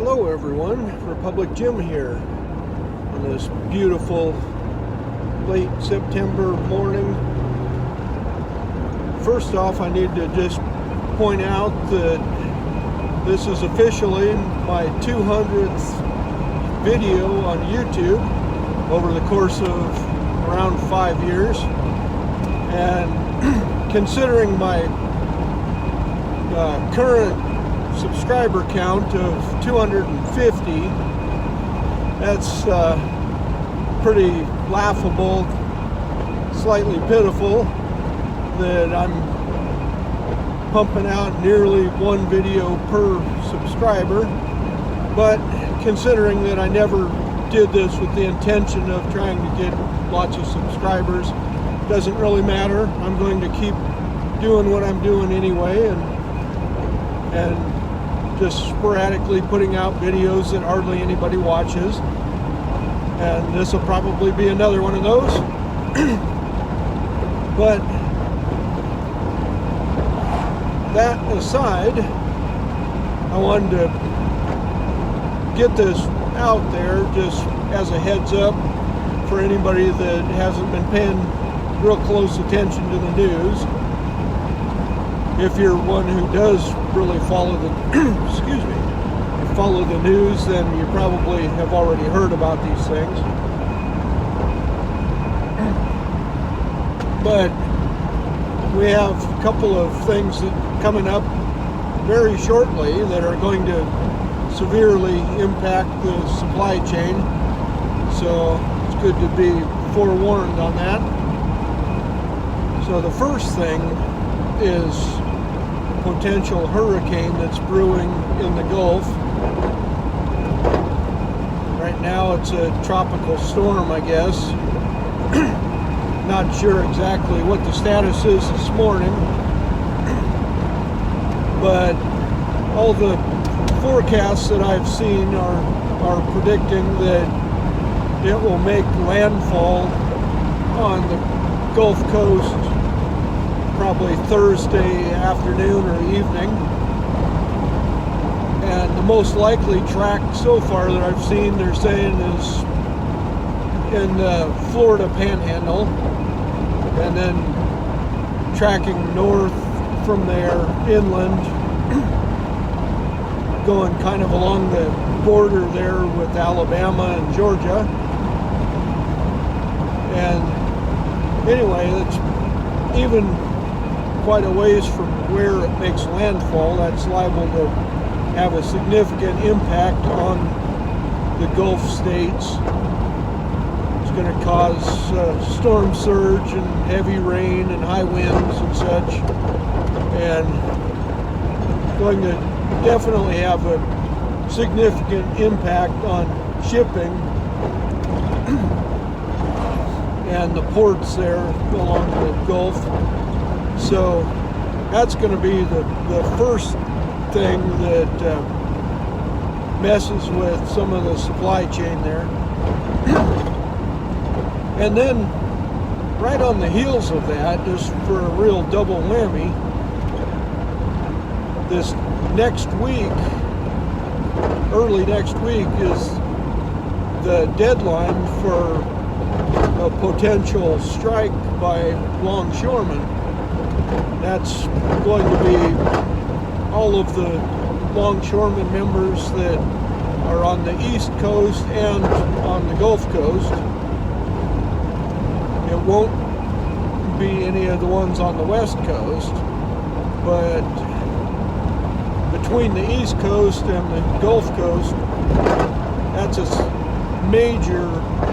Hello everyone, Republic Jim here on this beautiful late September morning. First off, I need to just point out that this is officially my 200th video on YouTube over the course of around 5 years, and considering my current subscriber count of 250, that's pretty laughable, slightly pitiful that I'm pumping out nearly one video per subscriber. But considering that I never did this with the intention of trying to get lots of subscribers, doesn't really matter. I'm going to keep doing what I'm doing anyway, and just sporadically putting out videos that hardly anybody watches, and this will probably be another one of those. But that aside, I wanted to get this out there just as a heads up for anybody that hasn't been paying real close attention to the news. If you're one who does really follow the follow the news, then you probably have already heard about these things. But we have a couple of things that coming up very shortly that are going to severely impact the supply chain. So it's good to be forewarned on that. So the first thing is potential hurricane that's brewing in the Gulf. Right now it's a tropical storm, I guess. Not sure exactly what the status is this morning, but all the forecasts that I've seen are predicting that it will make landfall on the Gulf Coast probably Thursday afternoon or evening. And the most likely track so far that I've seen, they're saying, is in the Florida Panhandle, and then tracking north from there inland, going kind of along the border there with Alabama and Georgia. And anyway, it's even quite a ways from where it makes landfall. That's liable to have a significant impact on the Gulf states. It's going to cause storm surge and heavy rain and high winds and such, and going to definitely have a significant impact on shipping and the ports there along the Gulf. So that's going to be the first thing that messes with some of the supply chain there. And then right on the heels of that, just for a real double whammy, this next week, early next week, is the deadline for a potential strike by longshoremen. That's going to be all of the longshoremen members that are on the East Coast and on the Gulf Coast. It won't be any of the ones on the West Coast, but between the East Coast and the Gulf Coast, that's a major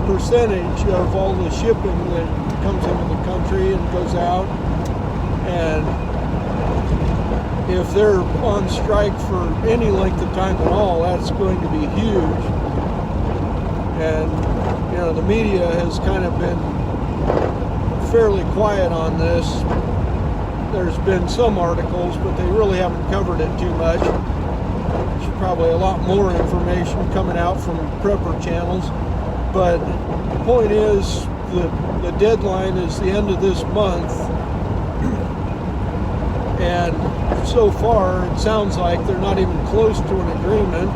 percentage of all the shipping that comes into the country and goes out. And if they're on strike for any length of time at all, that's going to be huge. And you know, the media has kind of been fairly quiet on this. There's been some articles, but they really haven't covered it too much. There's probably a lot more information coming out from prepper channels. But the point is, the deadline is the end of this month. And so far, it sounds like they're not even close to an agreement.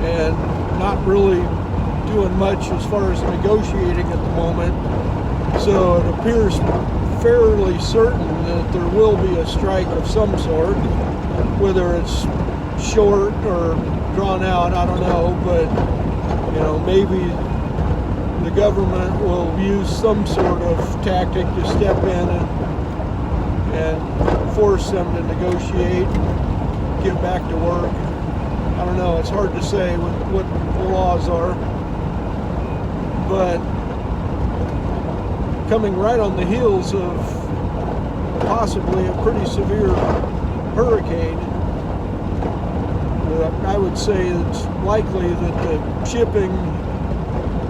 and not really doing much as far as negotiating at the moment. So it appears fairly certain that there will be a strike of some sort, whether it's short or drawn out, I don't know, but maybe the government will use some sort of tactic to step in and force them to negotiate, get back to work. I don't know, it's hard to say what the laws are, but coming right on the heels of possibly a pretty severe hurricane, I would say it's likely that the shipping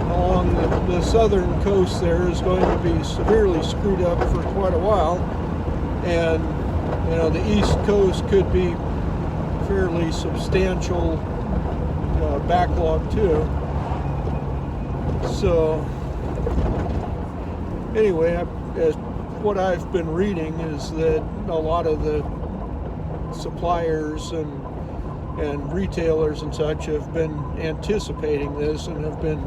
along the southern coast there is going to be severely screwed up for quite a while, and the east coast could be fairly substantial backlog too. So anyway, what I've been reading is that a lot of the suppliers and retailers and such have been anticipating this and have been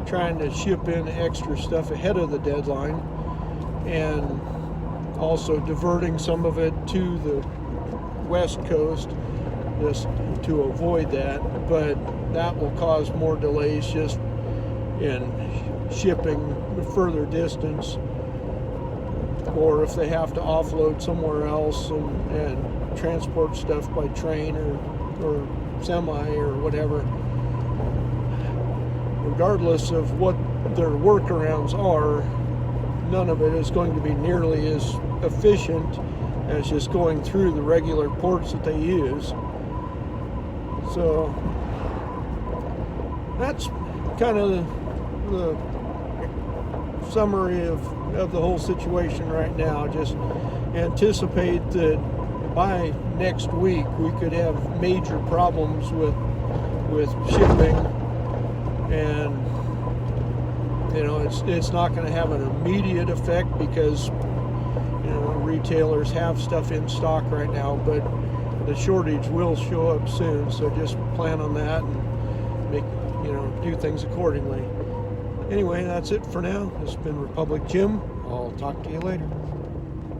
trying to ship in extra stuff ahead of the deadline, and also diverting some of it to the west coast just to avoid that. But that will cause more delays just in shipping further distance, or if they have to offload somewhere else and transport stuff by train or semi or whatever. Regardless of what their workarounds are, none of it is going to be nearly as efficient as just going through the regular ports that they use. So that's kind of the summary of the whole situation right now. Just anticipate that by next week we could have major problems with shipping, and it's not going to have an immediate effect because retailers have stuff in stock right now, but the shortage will show up soon. So just plan on that and do things accordingly. Anyway, that's it for now. This has been Republic Jim. I'll talk to you later.